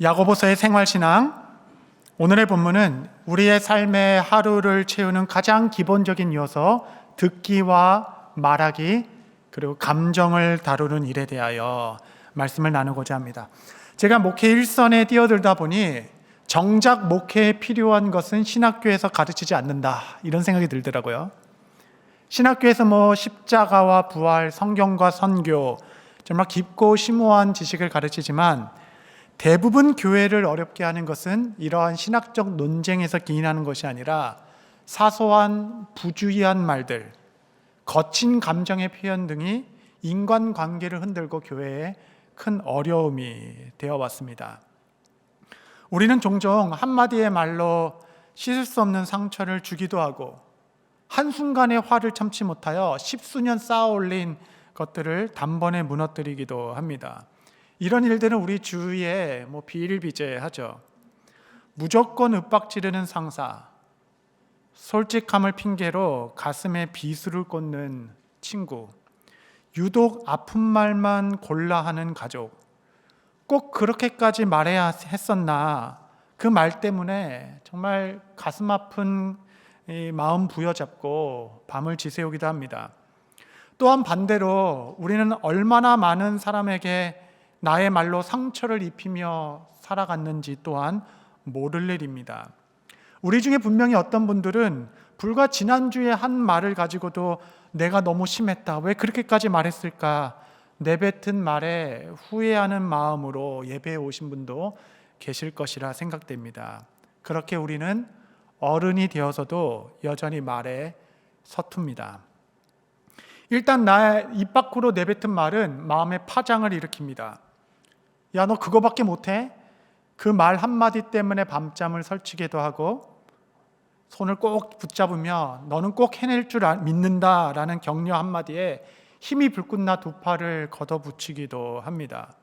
야고보서의 생활신앙, 오늘의 본문은 우리의 삶의 하루를 채우는 가장 기본적인 요소, 듣기와 말하기, 그리고 감정을 다루는 일에 대하여 말씀을 나누고자 합니다. 제가 목회 일선에 뛰어들다 보니 정작 목회에 필요한 것은 신학교에서 가르치지 않는다, 이런 생각이 들더라고요. 신학교에서 십자가와 부활, 성경과 선교, 정말 깊고 심오한 지식을 가르치지만 대부분 교회를 어렵게 하는 것은 이러한 신학적 논쟁에서 기인하는 것이 아니라 사소한 부주의한 말들, 거친 감정의 표현 등이 인간관계를 흔들고 교회에 큰 어려움이 되어왔습니다. 우리는 종종 한마디의 말로 씻을 수 없는 상처를 주기도 하고 한순간의 화를 참지 못하여 십수년 쌓아올린 것들을 단번에 무너뜨리기도 합니다. 이런 일들은 우리 주위에 비일비재하죠. 무조건 윽박지르는 상사, 솔직함을 핑계로 가슴에 비수를 꽂는 친구, 유독 아픈 말만 골라 하는 가족, 꼭 그렇게까지 말해야 했었나, 그 말 때문에 정말 가슴 아픈 마음 부여잡고 밤을 지새우기도 합니다. 또한 반대로 우리는 얼마나 많은 사람에게 나의 말로 상처를 입히며 살아갔는지 또한 모를 일입니다. 우리 중에 분명히 어떤 분들은 불과 지난주에 한 말을 가지고도 내가 너무 심했다, 왜 그렇게까지 말했을까, 내뱉은 말에 후회하는 마음으로 예배에 오신 분도 계실 것이라 생각됩니다. 그렇게 우리는 어른이 되어서도 여전히 말에 서툽니다. 일단 나의 입 밖으로 내뱉은 말은 마음의 파장을 일으킵니다. 야, 너 그거밖에 못해? 그 말 한마디 때문에 밤잠을 설치기도 하고 손을 꼭 붙잡으며 너는 꼭 해낼 줄 믿는다라는 격려 한마디에 힘이 불끈나 두 팔을 걷어붙이기도 합니다.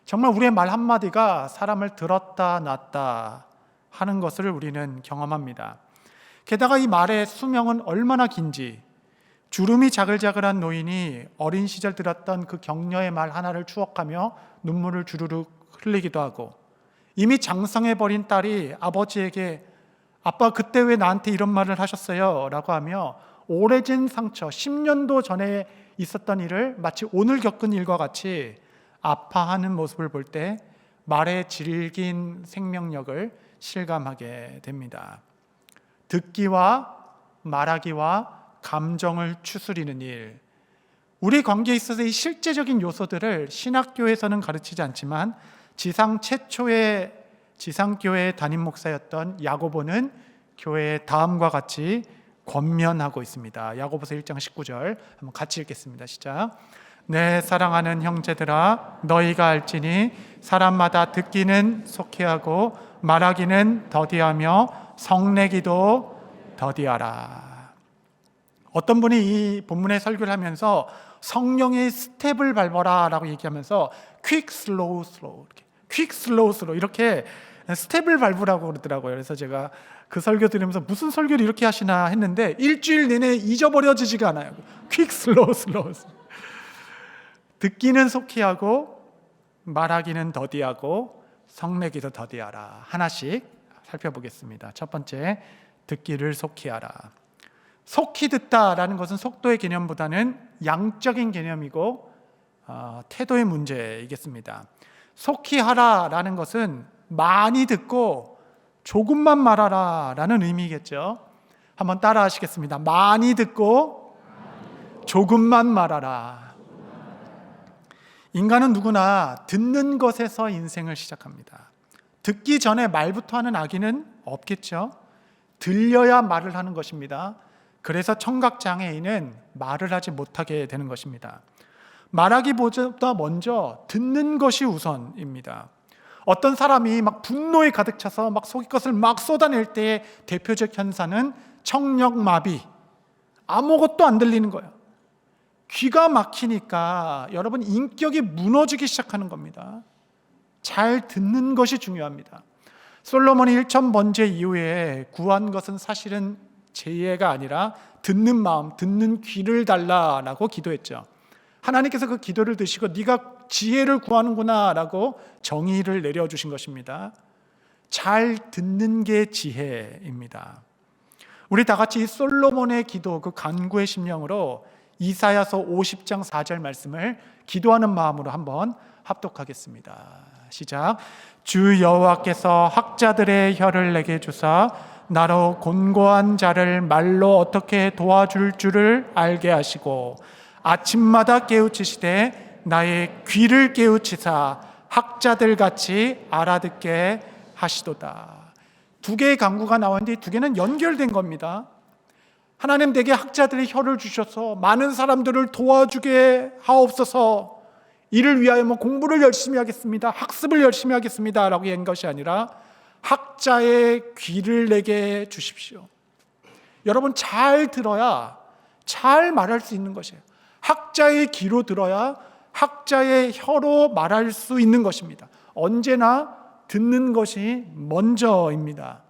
정말 우리의 말 한마디가 사람을 들었다 놨다 하는 것을 우리는 경험합니다. 게다가 이 말의 수명은 얼마나 긴지, 주름이 자글자글한 노인이 어린 시절 들었던 그 격려의 말 하나를 추억하며 눈물을 주르륵 흘리기도 하고, 이미 장성해버린 딸이 아버지에게 아빠 그때 왜 나한테 이런 말을 하셨어요? 라고 하며 오래전 상처, 10년도 전에 있었던 일을 마치 오늘 겪은 일과 같이 아파하는 모습을 볼 때 말의 질긴 생명력을 실감하게 됩니다. 듣기와 말하기와 감정을 추스리는 일, 우리 관계에 있어서 이 실제적인 요소들을 신학교에서는 가르치지 않지만 지상 최초의 지상교회 담임 목사였던 야고보는 교회에 다음과 같이 권면하고 있습니다. 야고보서 1장 19절 한번 같이 읽겠습니다. 시작. 내 사랑하는 형제들아, 너희가 알지니 사람마다 듣기는 속히하고 말하기는 더디하며 성내기도 더디하라. 어떤 분이 이 본문의 설교를 하면서 성령의 스텝을 밟아라 라고 얘기하면서 quick, slow, slow, quick, slow, slow 이렇게 스텝을 밟으라고 그러더라고요. 그래서 제가 그 설교 들으면서 무슨 설교를 이렇게 하시나 했는데 일주일 내내 잊어버려지지가 않아요. quick, slow, slow. 듣기는 속히 하고 말하기는 더디하고 성내기도 더디하라. 하나씩 살펴보겠습니다. 첫 번째, 듣기를 속히 하라. 속히 듣다라는 것은 속도의 개념보다는 양적인 개념이고 태도의 문제이겠습니다. 속히 하라라는 것은 많이 듣고 조금만 말하라라는 의미겠죠. 한번 따라 하시겠습니다. 많이 듣고 조금만 말하라. 인간은 누구나 듣는 것에서 인생을 시작합니다. 듣기 전에 말부터 하는 악인은 없겠죠. 들려야 말을 하는 것입니다. 그래서 청각장애인은 말을 하지 못하게 되는 것입니다. 말하기보다 먼저 듣는 것이 우선입니다. 어떤 사람이 막 분노에 가득 차서 막 속의 것을 막 쏟아낼 때의 대표적 현상은 청력마비, 아무것도 안 들리는 거예요. 귀가 막히니까 여러분 인격이 무너지기 시작하는 겁니다. 잘 듣는 것이 중요합니다. 솔로몬이 1000번째 이후에 구한 것은 사실은 제의가 아니라 듣는 마음, 듣는 귀를 달라라고 기도했죠. 하나님께서 그 기도를 드시고 네가 지혜를 구하는구나라고 정의를 내려주신 것입니다. 잘 듣는 게 지혜입니다. 우리 다 같이 솔로몬의 기도, 그 간구의 심령으로 이사야서 50장 4절 말씀을 기도하는 마음으로 한번 합독하겠습니다. 시작. 주 여호와께서 학자들의 혀를 내게 주사 나로 곤고한 자를 말로 어떻게 도와줄 줄을 알게 하시고 아침마다 깨우치시되 나의 귀를 깨우치사 학자들 같이 알아듣게 하시도다. 두 개의 간구가 나왔는데 두 개는 연결된 겁니다. 하나님 내게 학자들의 혀를 주셔서 많은 사람들을 도와주게 하옵소서. 이를 위하여 공부를 열심히 하겠습니다, 학습을 열심히 하겠습니다 라고 한 것이 아니라 학자의 귀를 내게 주십시오. 여러분, 잘 들어야 잘 말할 수 있는 것이에요. 학자의 귀로 들어야 학자의 혀로 말할 수 있는 것입니다. 언제나 듣는 것이 먼저입니다.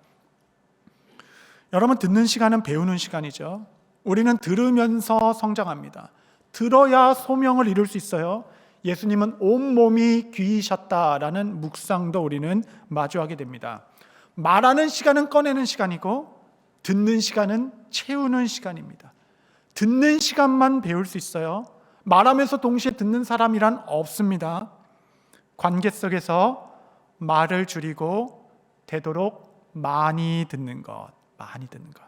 여러분, 듣는 시간은 배우는 시간이죠. 우리는 들으면서 성장합니다. 들어야 소명을 이룰 수 있어요. 예수님은 온몸이 귀이셨다라는 묵상도 우리는 마주하게 됩니다. 말하는 시간은 꺼내는 시간이고 듣는 시간은 채우는 시간입니다. 듣는 시간만 배울 수 있어요. 말하면서 동시에 듣는 사람이란 없습니다. 관계 속에서 말을 줄이고 되도록 많이 듣는 것, 많이 듣는 것.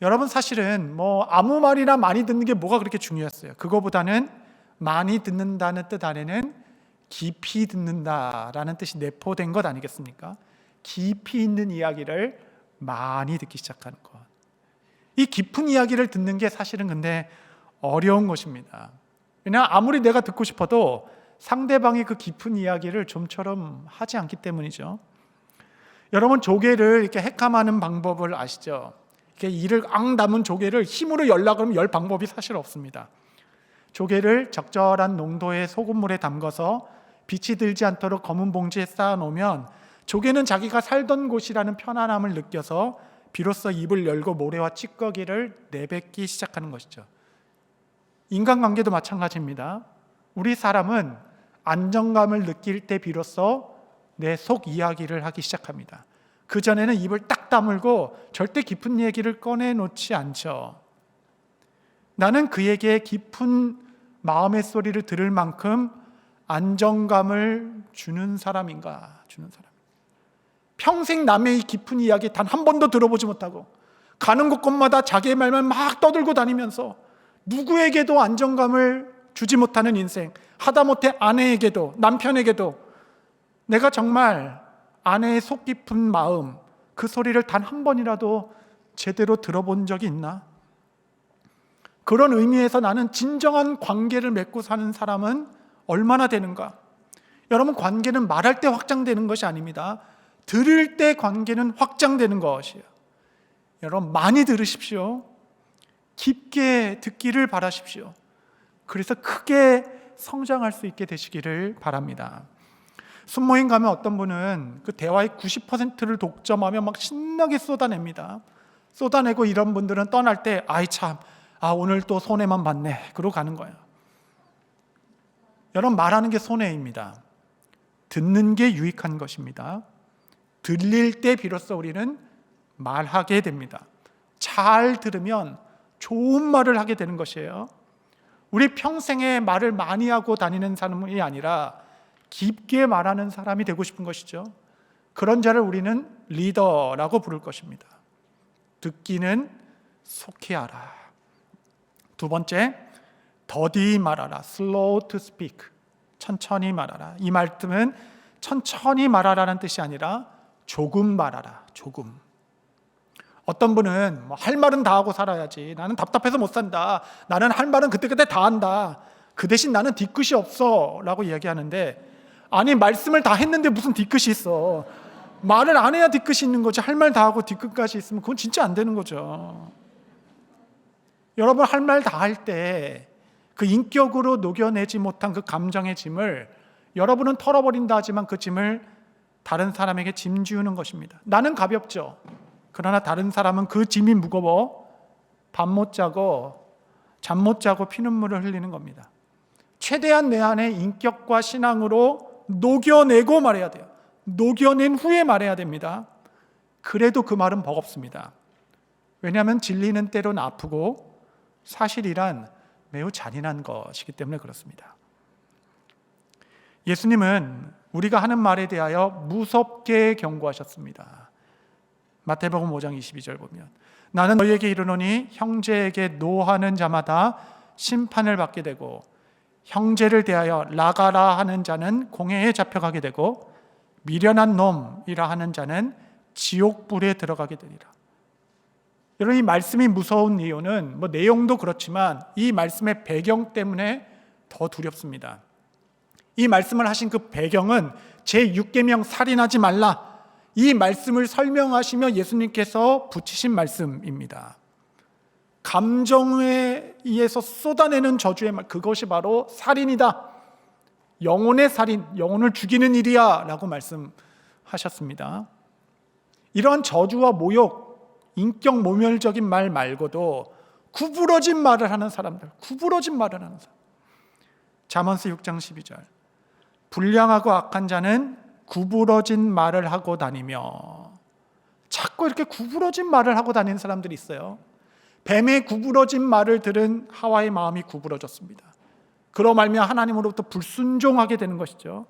여러분, 사실은 아무 말이나 많이 듣는 게 뭐가 그렇게 중요했어요? 그거보다는 많이 듣는다는 뜻 안에는 깊이 듣는다라는 뜻이 내포된 것 아니겠습니까? 깊이 있는 이야기를 많이 듣기 시작하는 것. 이 깊은 이야기를 듣는 게 사실은 근데 어려운 것입니다. 왜냐하면 아무리 내가 듣고 싶어도 상대방이 그 깊은 이야기를 좀처럼 하지 않기 때문이죠. 여러분, 조개를 이렇게 횟감하는 방법을 아시죠? 이렇게 이를 담은 조개를 힘으로 열라 그러면 열 방법이 사실 없습니다. 조개를 적절한 농도의 소금물에 담가서 빛이 들지 않도록 검은 봉지에 쌓아 놓으면 조개는 자기가 살던 곳이라는 편안함을 느껴서 비로소 입을 열고 모래와 찌꺼기를 내뱉기 시작하는 것이죠. 인간관계도 마찬가지입니다. 우리 사람은 안정감을 느낄 때 비로소 내 속 이야기를 하기 시작합니다. 그전에는 입을 딱 다물고 절대 깊은 얘기를 꺼내놓지 않죠. 나는 그에게 깊은 마음의 소리를 들을 만큼 안정감을 주는 사람인가? 주는 사람. 평생 남의 이 깊은 이야기 단 한 번도 들어보지 못하고 가는 곳곳마다 자기의 말만 막 떠들고 다니면서 누구에게도 안정감을 주지 못하는 인생, 하다못해 아내에게도 남편에게도 내가 정말 아내의 속 깊은 마음, 그 소리를 단 한 번이라도 제대로 들어본 적이 있나? 그런 의미에서 나는 진정한 관계를 맺고 사는 사람은 얼마나 되는가? 여러분, 관계는 말할 때 확장되는 것이 아닙니다. 들을 때 관계는 확장되는 것이에요. 여러분, 많이 들으십시오. 깊게 듣기를 바라십시오. 그래서 크게 성장할 수 있게 되시기를 바랍니다. 순모임 가면 어떤 분은 그 대화의 90%를 독점하며 막 신나게 쏟아냅니다. 쏟아내고 이런 분들은 떠날 때 오늘 또 손해만 봤네 그러고 가는 거예요. 여러분, 말하는 게 손해입니다. 듣는 게 유익한 것입니다. 들릴 때 비로소 우리는 말하게 됩니다. 잘 들으면 좋은 말을 하게 되는 것이에요. 우리 평생에 말을 많이 하고 다니는 사람이 아니라 깊게 말하는 사람이 되고 싶은 것이죠. 그런 자를 우리는 리더라고 부를 것입니다. 듣기는 속히 하라. 두 번째, 더디 말하라. Slow to speak. 천천히 말하라. 이 말씀은 천천히 말하라는 뜻이 아니라 조금 말하라. 조금. 어떤 분은 할 말은 다 하고 살아야지. 나는 답답해서 못 산다. 나는 할 말은 그때그때 다 한다. 그 대신 나는 뒤끝이 없어 라고 이야기하는데, 아니, 말씀을 다 했는데 무슨 뒤끝이 있어. 말을 안 해야 뒤끝이 있는 거지. 할 말 다 하고 뒤끝까지 있으면 그건 진짜 안 되는 거죠. 여러분, 할 말 다 할 때 그 인격으로 녹여내지 못한 그 감정의 짐을 여러분은 털어버린다 하지만 그 짐을 다른 사람에게 짐지우는 것입니다. 나는 가볍죠. 그러나 다른 사람은 그 짐이 무거워 밤 못 자고 잠 못 자고 피눈물을 흘리는 겁니다. 최대한 내 안에 인격과 신앙으로 녹여내고 말해야 돼요. 녹여낸 후에 말해야 됩니다. 그래도 그 말은 버겁습니다. 왜냐하면 진리는 때론 아프고 사실이란 매우 잔인한 것이기 때문에 그렇습니다. 예수님은 우리가 하는 말에 대하여 무섭게 경고하셨습니다. 마태복음 5장 22절 보면 나는 너희에게 이르노니 형제에게 노하는 자마다 심판을 받게 되고 형제를 대하여 나가라 하는 자는 공회에 잡혀가게 되고 미련한 놈이라 하는 자는 지옥불에 들어가게 되리라. 여러분, 이 말씀이 무서운 이유는 내용도 그렇지만 이 말씀의 배경 때문에 더 두렵습니다. 이 말씀을 하신 그 배경은 제6계명 살인하지 말라, 이 말씀을 설명하시며 예수님께서 붙이신 말씀입니다. 감정에 의해서 쏟아내는 저주의 말, 그것이 바로 살인이다. 영혼의 살인, 영혼을 죽이는 일이야 라고 말씀하셨습니다. 이러한 저주와 모욕, 인격 모멸적인 말 말고도 구부러진 말을 하는 사람들, 구부러진 말을 하는 사람. 잠언서 6장 12절 불량하고 악한 자는 구부러진 말을 하고 다니며, 자꾸 이렇게 구부러진 말을 하고 다니는 사람들이 있어요. 뱀의 구부러진 말을 들은 하와의 마음이 구부러졌습니다. 그로 말미암아 하나님으로부터 불순종하게 되는 것이죠.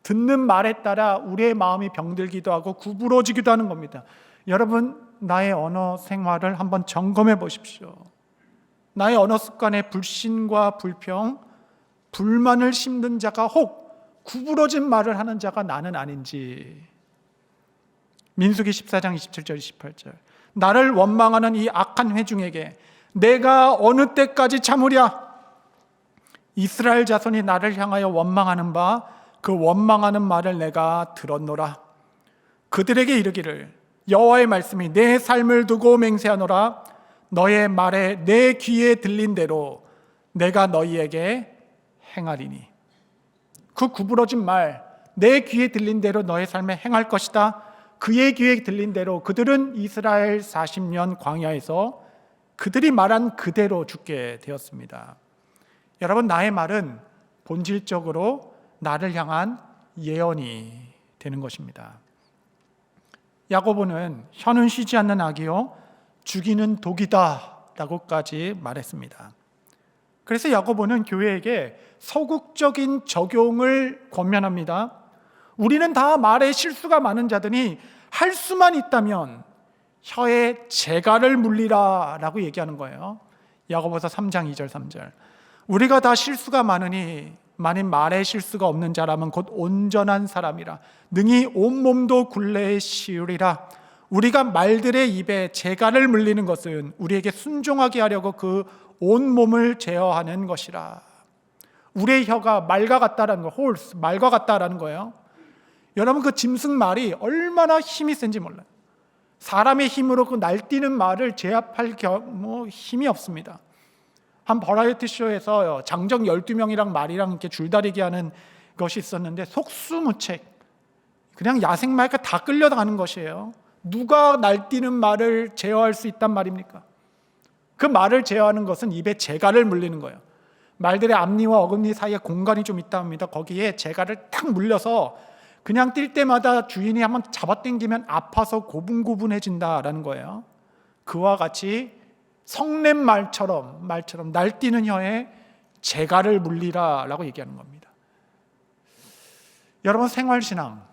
듣는 말에 따라 우리의 마음이 병들기도 하고 구부러지기도 하는 겁니다. 여러분, 나의 언어 생활을 한번 점검해 보십시오. 나의 언어 습관에 불신과 불평, 불만을 심는 자가 혹 구부러진 말을 하는 자가 나는 아닌지. 민수기 14장 27절 28절 나를 원망하는 이 악한 회중에게 내가 어느 때까지 참으랴. 이스라엘 자손이 나를 향하여 원망하는 바 그 원망하는 말을 내가 들었노라. 그들에게 이르기를 여호와의 말씀이 내 삶을 두고 맹세하노라. 너의 말에 내 귀에 들린 대로 내가 너희에게 행하리니. 그 구부러진 말, 내 귀에 들린 대로 너의 삶에 행할 것이다. 그의 귀에 들린 대로 그들은 이스라엘 40년 광야에서 그들이 말한 그대로 죽게 되었습니다. 여러분, 나의 말은 본질적으로 나를 향한 예언이 되는 것입니다. 야고보는 혀는 쉬지 않는 악이요 죽이는 독이다 라고까지 말했습니다. 그래서 야고보는 교회에게 서국적인 적용을 권면합니다. 우리는 다 말에 실수가 많은 자들이 할 수만 있다면 혀에 재갈을 물리라 라고 얘기하는 거예요. 야고보서 3장 2절 3절 우리가 다 실수가 많으니 만일 말에 실수가 없는 자라면 곧 온전한 사람이라 능히 온몸도 굴레에 씌우리라. 우리가 말들의 입에 재갈을 물리는 것은 우리에게 순종하게 하려고 그 온몸을 제어하는 것이라. 우리의 혀가 말과 같다라는 거, 홀스, 말과 같다라는 거예요. 여러분, 그 짐승 말이 얼마나 힘이 센지 몰라요. 사람의 힘으로 그 날뛰는 말을 제압할 힘이 없습니다. 한 버라이어티 쇼에서 장정 12명이랑 말이랑 이렇게 줄다리기 하는 것이 있었는데 속수무책, 그냥 야생마니까 다 끌려가는 것이에요. 누가 날뛰는 말을 제어할 수 있단 말입니까? 그 말을 제어하는 것은 입에 재갈을 물리는 거예요. 말들의 앞니와 어금니 사이에 공간이 좀 있다 합니다. 거기에 재갈을 탁 물려서 그냥 뛸 때마다 주인이 한번 잡아당기면 아파서 고분고분해진다라는 거예요. 그와 같이 성냄 말처럼 날뛰는 혀에 재갈을 물리라 라고 얘기하는 겁니다. 여러분, 생활신앙,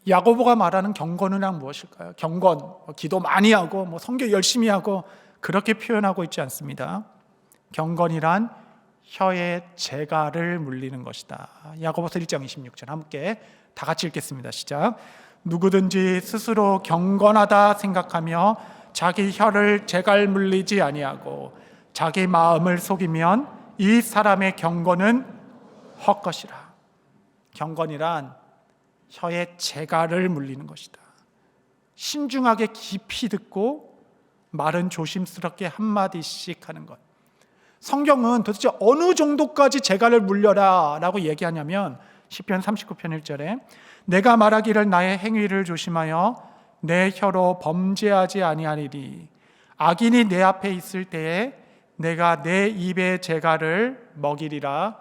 야고보가 말하는 경건은 무엇일까요? 경건, 기도 많이 하고 성경 열심히 하고 그렇게 표현하고 있지 않습니다. 경건이란 혀에 재갈을 물리는 것이다. 야고보서 1장 26절 함께 다 같이 읽겠습니다. 시작. 누구든지 스스로 경건하다 생각하며 자기 혀를 재갈 물리지 아니하고 자기 마음을 속이면 이 사람의 경건은 헛것이라. 경건이란 혀에 재갈을 물리는 것이다. 신중하게 깊이 듣고 말은 조심스럽게 한마디씩 하는 것. 성경은 도대체 어느 정도까지 재갈을 물려라 라고 얘기하냐면 시편 39편 1절에 내가 말하기를 나의 행위를 조심하여 내 혀로 범죄하지 아니하리니 악인이 내 앞에 있을 때에 내가 내 입의 재갈을 먹이리라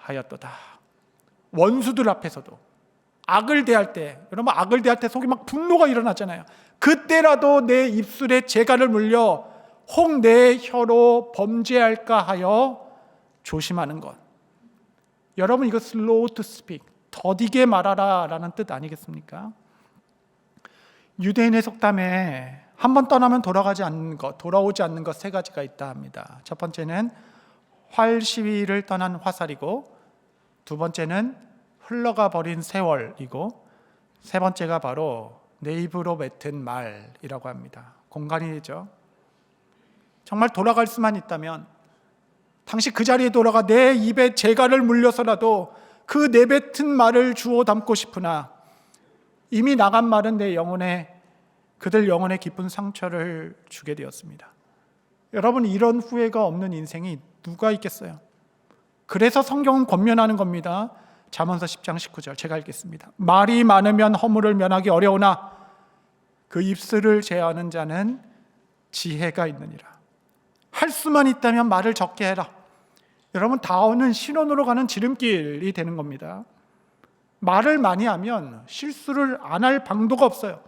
하였도다. 원수들 앞에서도 악을 대할 때, 여러분 악을 대할 때 속에 막 분노가 일어나잖아요. 그때라도 내 입술에 재갈을 물려 혹 내 혀로 범죄할까 하여 조심하는 것. 여러분 이거 slow to speak, 더디게 말하라 라는 뜻 아니겠습니까? 유대인의 속담에 한 번 떠나면 돌아오지 않는 것 세 가지가 있다 합니다. 첫 번째는 활시위를 떠난 화살이고, 두 번째는 흘러가 버린 세월이고, 세 번째가 바로 내 입으로 뱉은 말이라고 합니다. 공간이죠. 정말 돌아갈 수만 있다면 당시 그 자리에 돌아가 내 입에 재갈을 물려서라도 그 내뱉은 말을 주워 담고 싶으나 이미 나간 말은 그들 영혼에 깊은 상처를 주게 되었습니다. 여러분 이런 후회가 없는 인생이 누가 있겠어요? 그래서 성경은 권면하는 겁니다. 잠언서 10장 19절 제가 읽겠습니다. 말이 많으면 허물을 면하기 어려우나 그 입술을 제어하는 자는 지혜가 있느니라. 할 수만 있다면 말을 적게 해라. 여러분 다오는 신혼으로 가는 지름길이 되는 겁니다. 말을 많이 하면 실수를 안 할 방도가 없어요.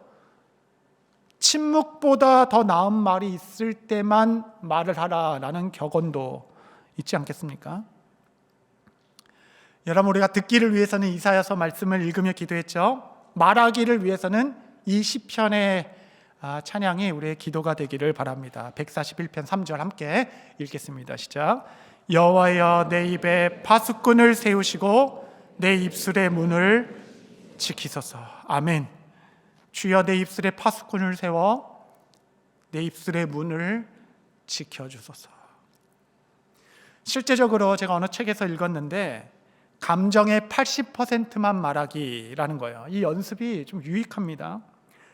침묵보다 더 나은 말이 있을 때만 말을 하라라는 격언도 있지 않겠습니까? 여러분 우리가 듣기를 위해서는 이사야서 말씀을 읽으며 기도했죠. 말하기를 위해서는 이 시편의 찬양이 우리의 기도가 되기를 바랍니다. 141편 3절 함께 읽겠습니다. 시작. 여호와여 내 입에 파수꾼을 세우시고 내 입술의 문을 지키소서. 아멘. 주여 내 입술에 파수꾼을 세워 내 입술의 문을 지켜주소서. 실제적으로 제가 어느 책에서 읽었는데 감정의 80%만 말하기라는 거예요. 이 연습이 좀 유익합니다.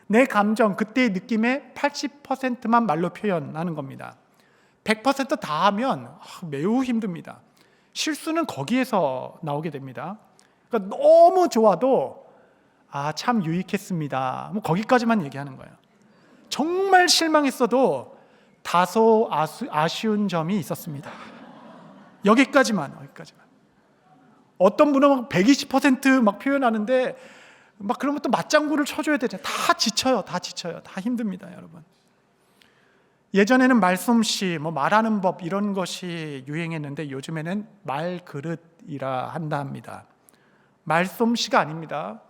내 감정, 그때의 느낌의 80%만 말로 표현하는 겁니다. 100%다 하면 매우 힘듭니다. 실수는 거기에서 나오게 됩니다. 그러니까 너무 좋아도 참 유익했습니다. 뭐 거기까지만 얘기하는 거예요. 정말 실망했어도 다소 아쉬운 점이 있었습니다. 여기까지만. 어떤 분은 120% 표현하는데 그러면 또 맞장구를 쳐줘야 되잖아요. 다 지쳐요. 다 힘듭니다, 여러분. 예전에는 말솜씨, 말하는 법 이런 것이 유행했는데 요즘에는 말그릇이라 한다 합니다. 말솜씨가 아닙니다.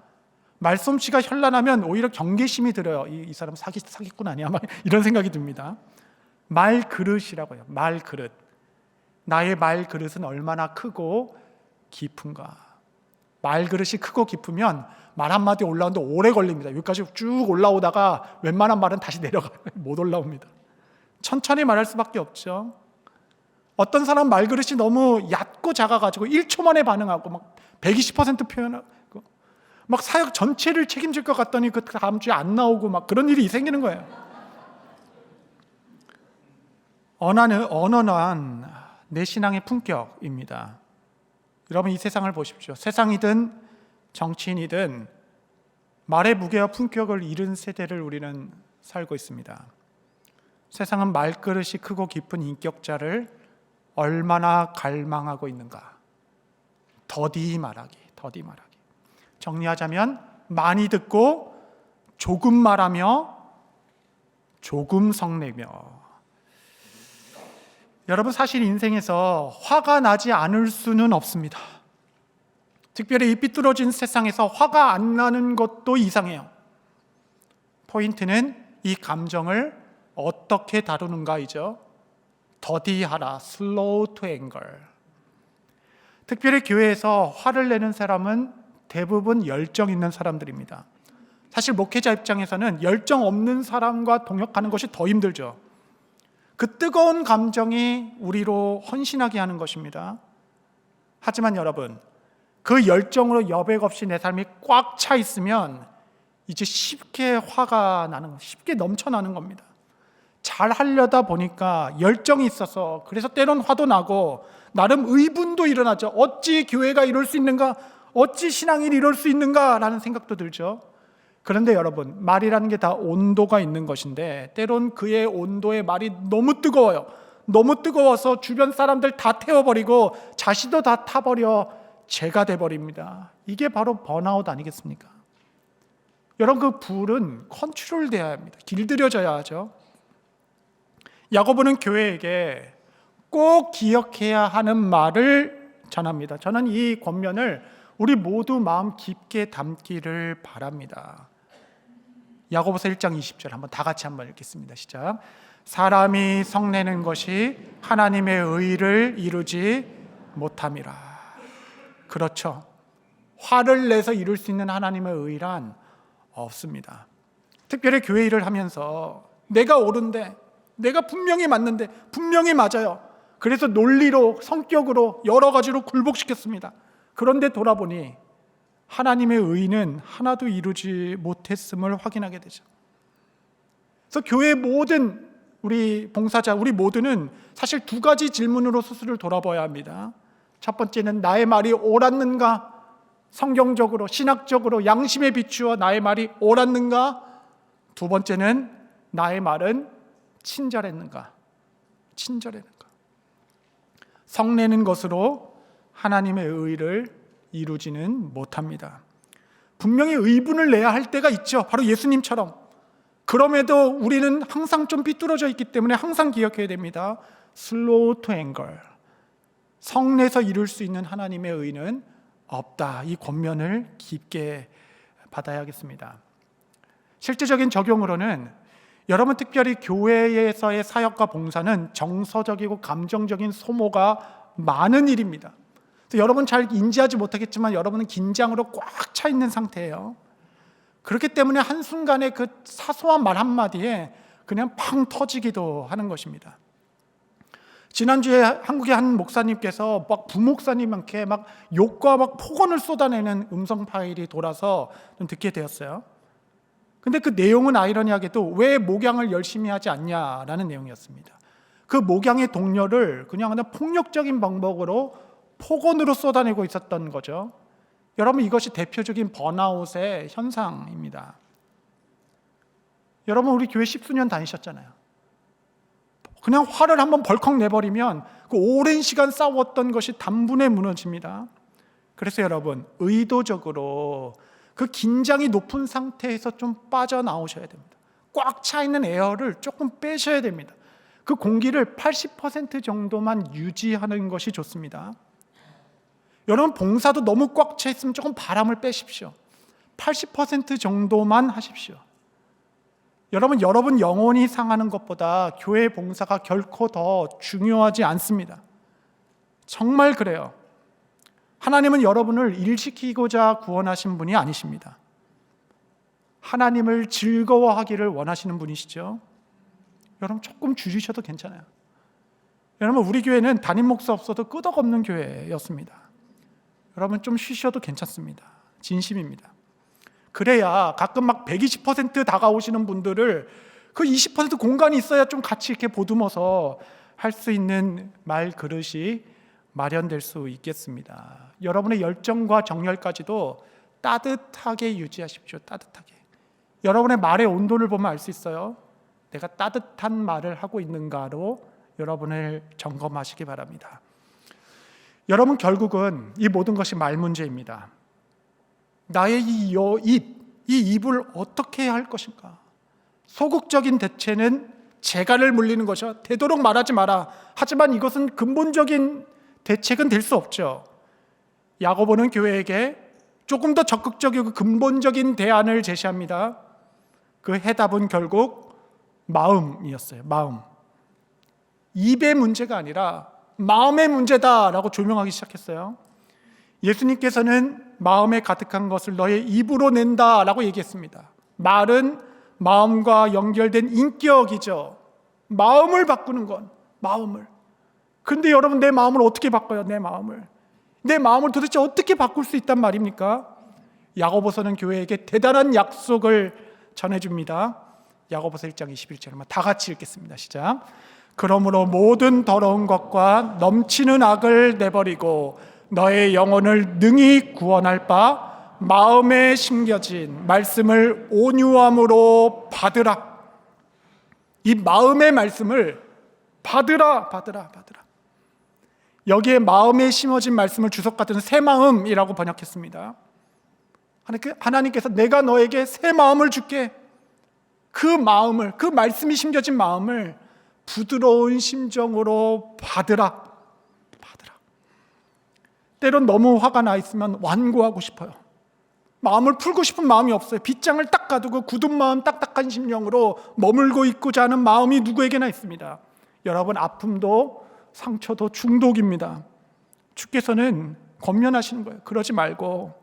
말솜씨가 현란하면 오히려 경계심이 들어요. 이 사람 사기꾼 아니야? 이런 생각이 듭니다. 말그릇이라고 해요. 말그릇. 나의 말그릇은 얼마나 크고 깊은가. 말그릇이 크고 깊으면 말 한마디 올라오는데 오래 걸립니다. 여기까지 쭉 올라오다가 웬만한 말은 다시 못 올라옵니다. 천천히 말할 수밖에 없죠. 어떤 사람 말그릇이 너무 얕고 작아가지고 1초 만에 반응하고 120% 표현하고 사역 전체를 책임질 것 같더니 그 다음 주에 안 나오고 그런 일이 생기는 거예요. 언어는 내 신앙의 품격입니다. 여러분 이 세상을 보십시오. 세상이든 정치인이든 말의 무게와 품격을 잃은 세대를 우리는 살고 있습니다. 세상은 말그릇이 크고 깊은 인격자를 얼마나 갈망하고 있는가. 더디 말하기. 정리하자면 많이 듣고 조금 말하며 조금 성내며. 여러분 사실 인생에서 화가 나지 않을 수는 없습니다. 특별히 이 삐뚤어진 세상에서 화가 안 나는 것도 이상해요. 포인트는 이 감정을 어떻게 다루는가이죠. 더디하라, slow to anger. 특별히 교회에서 화를 내는 사람은 대부분 열정 있는 사람들입니다. 사실 목회자 입장에서는 열정 없는 사람과 동역하는 것이 더 힘들죠. 그 뜨거운 감정이 우리로 헌신하게 하는 것입니다. 하지만 여러분, 그 열정으로 여백 없이 내 삶이 꽉 차 있으면 이제 쉽게 화가 나는, 쉽게 넘쳐나는 겁니다. 잘 하려다 보니까 열정이 있어서 그래서 때론 화도 나고 나름 의분도 일어나죠. 어찌 교회가 이럴 수 있는가? 어찌 신앙이 이럴 수 있는가? 라는 생각도 들죠. 그런데 여러분, 말이라는 게 다 온도가 있는 것인데 때론 그의 온도의 말이 너무 뜨거워요. 너무 뜨거워서 주변 사람들 다 태워버리고 자신도 다 타버려 죄가 돼버립니다. 이게 바로 번아웃 아니겠습니까? 여러분, 그 불은 컨트롤돼야 합니다. 길들여져야 하죠. 야고보는 교회에게 꼭 기억해야 하는 말을 전합니다. 저는 이 권면을 우리 모두 마음 깊게 담기를 바랍니다. 야고보서 1장 20절 한번 다 같이 한번 읽겠습니다. 시작. 사람이 성내는 것이 하나님의 의를 이루지 못함이라. 그렇죠. 화를 내서 이룰 수 있는 하나님의 의란 없습니다. 특별히 교회 일을 하면서 내가 옳은데, 내가 분명히 맞는데, 분명히 맞아요. 그래서 논리로, 성격으로 여러 가지로 굴복시켰습니다. 그런데 돌아보니 하나님의 의는 하나도 이루지 못했음을 확인하게 되죠. 그래서 교회 모든 우리 봉사자, 우리 모두는 사실 두 가지 질문으로 스스로를 돌아봐야 합니다. 첫 번째는 나의 말이 옳았는가? 성경적으로, 신학적으로, 양심에 비추어 나의 말이 옳았는가? 두 번째는 나의 말은 친절했는가? 친절했는가? 성내는 것으로 하나님의 의를 이루지는 못합니다. 분명히 의분을 내야 할 때가 있죠. 바로 예수님처럼. 그럼에도 우리는 항상 좀 삐뚤어져 있기 때문에 항상 기억해야 됩니다. Slow to anger. 성내서 이룰 수 있는 하나님의 의는 없다. 이 권면을 깊게 받아야겠습니다. 실제적인 적용으로는 여러분, 특별히 교회에서의 사역과 봉사는 정서적이고 감정적인 소모가 많은 일입니다. 그래서 여러분 잘 인지하지 못하겠지만 여러분은 긴장으로 꽉 차 있는 상태예요. 그렇기 때문에 한순간에 그 사소한 말 한마디에 그냥 팡 터지기도 하는 것입니다. 지난주에 한국의 한 목사님께서 막 부목사님한테 막 욕과 막 폭언을 쏟아내는 음성 파일이 돌아서 좀 듣게 되었어요. 근데 그 내용은 아이러니하게도 왜 목양을 열심히 하지 않냐라는 내용이었습니다. 그 목양의 동료를 그냥 폭력적인 방법으로 폭언으로 쏟아내고 있었던 거죠. 여러분, 이것이 대표적인 번아웃의 현상입니다. 여러분, 우리 교회 10수년 다니셨잖아요. 그냥 화를 한번 벌컥 내버리면 그 오랜 시간 싸웠던 것이 단분에 무너집니다. 그래서 여러분, 의도적으로 그 긴장이 높은 상태에서 좀 빠져나오셔야 됩니다. 꽉 차 있는 에어를 조금 빼셔야 됩니다. 그 공기를 80% 정도만 유지하는 것이 좋습니다. 여러분, 봉사도 너무 꽉 차 있으면 조금 바람을 빼십시오. 80% 정도만 하십시오. 여러분 영혼이 상하는 것보다 교회 봉사가 결코 더 중요하지 않습니다. 정말 그래요. 하나님은 여러분을 일시키고자 구원하신 분이 아니십니다. 하나님을 즐거워하기를 원하시는 분이시죠. 여러분, 조금 줄이셔도 괜찮아요. 여러분, 우리 교회는 담임 목사 없어도 끄덕없는 교회였습니다. 여러분, 좀 쉬셔도 괜찮습니다. 진심입니다. 그래야 가끔 막 120% 다가오시는 분들을 그 20% 공간이 있어야 좀 같이 이렇게 보듬어서 할 수 있는 말 그릇이 마련될 수 있겠습니다. 여러분의 열정과 정열까지도 따뜻하게 유지하십시오. 따뜻하게. 여러분의 말의 온도를 보면 알 수 있어요. 내가 따뜻한 말을 하고 있는가로 여러분을 점검하시기 바랍니다. 여러분, 결국은 이 모든 것이 말 문제입니다. 나의 이 입을 어떻게 해야 할 것인가? 소극적인 대체는 재갈을 물리는 것이야. 되도록 말하지 마라. 하지만 이것은 근본적인 대책은 될 수 없죠. 야고보는 교회에게 조금 더 적극적이고 근본적인 대안을 제시합니다. 그 해답은 결국 마음이었어요. 마음. 입의 문제가 아니라 마음의 문제다라고 조명하기 시작했어요. 예수님께서는 마음에 가득한 것을 너의 입으로 낸다라고 얘기했습니다. 말은 마음과 연결된 인격이죠. 마음을 바꾸는 건 마음을. 그런데 여러분, 내 마음을 어떻게 바꿔요? 내 마음을 도대체 어떻게 바꿀 수 있단 말입니까? 야고보서는 교회에게 대단한 약속을 전해줍니다. 야고보서 1장 21절만 다 같이 읽겠습니다. 시작. 그러므로 모든 더러운 것과 넘치는 악을 내버리고 너의 영혼을 능히 구원할 바 마음에 심겨진 말씀을 온유함으로 받으라. 이 마음의 말씀을 받으라. 여기에 마음에 심어진 말씀을 주석가들은 새 마음이라고 번역했습니다. 하나님께서 내가 너에게 새 마음을 줄게. 그 마음을, 그 말씀이 심겨진 마음을 부드러운 심정으로 받으라. 때론 너무 화가 나 있으면 완고하고 싶어요. 마음을 풀고 싶은 마음이 없어요. 빗장을 딱 가두고 굳은 마음, 딱딱한 심령으로 머물고 있고자 하는 마음이 누구에게나 있습니다. 여러분, 아픔도 상처도 중독입니다. 주께서는 권면하시는 거예요. 그러지 말고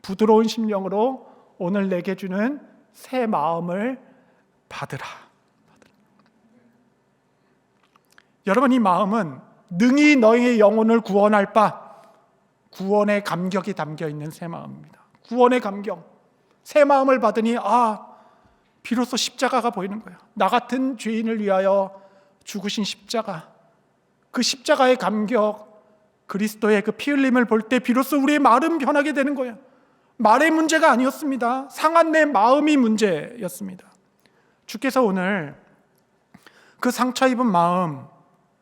부드러운 심령으로 오늘 내게 주는 새 마음을 받으라. 여러분, 이 마음은 능히 너희의 영혼을 구원할 바, 구원의 감격이 담겨 있는 새 마음입니다. 구원의 감격. 새 마음을 받으니 비로소 십자가가 보이는 거예요. 나 같은 죄인을 위하여 죽으신 십자가, 그 십자가의 감격, 그리스도의 그 피 흘림을 볼 때 비로소 우리의 말은 변하게 되는 거예요. 말의 문제가 아니었습니다. 상한 내 마음이 문제였습니다. 주께서 오늘 그 상처 입은 마음,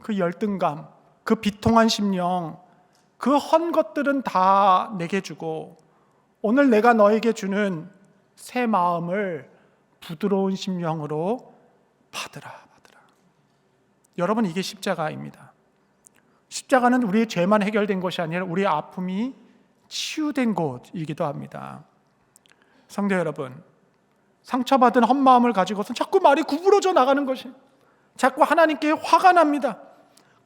그 열등감, 그 비통한 심령, 그 헌 것들은 다 내게 주고 오늘 내가 너에게 주는 새 마음을 부드러운 심령으로 받으라. 여러분, 이게 십자가입니다. 십자가는 우리의 죄만 해결된 것이 아니라 우리의 아픔이 치유된 곳이기도 합니다. 성도 여러분, 상처받은 헛마음을 가지고서 자꾸 말이 구부러져 나가는 것이, 자꾸 하나님께 화가 납니다.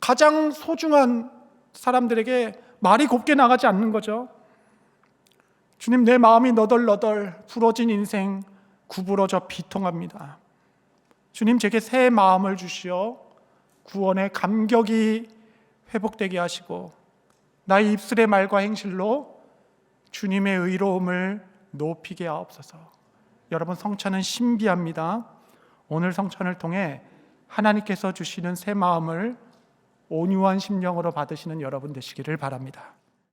가장 소중한 사람들에게 말이 곱게 나가지 않는 거죠. 주님, 내 마음이 너덜너덜 부러진 인생 구부러져 비통합니다. 주님, 제게 새 마음을 주시어 구원의 감격이 회복되게 하시고 나의 입술의 말과 행실로 주님의 의로움을 높이게 하옵소서. 여러분, 성찬은 신비합니다. 오늘 성찬을 통해 하나님께서 주시는 새 마음을 온유한 심령으로 받으시는 여러분 되시기를 바랍니다.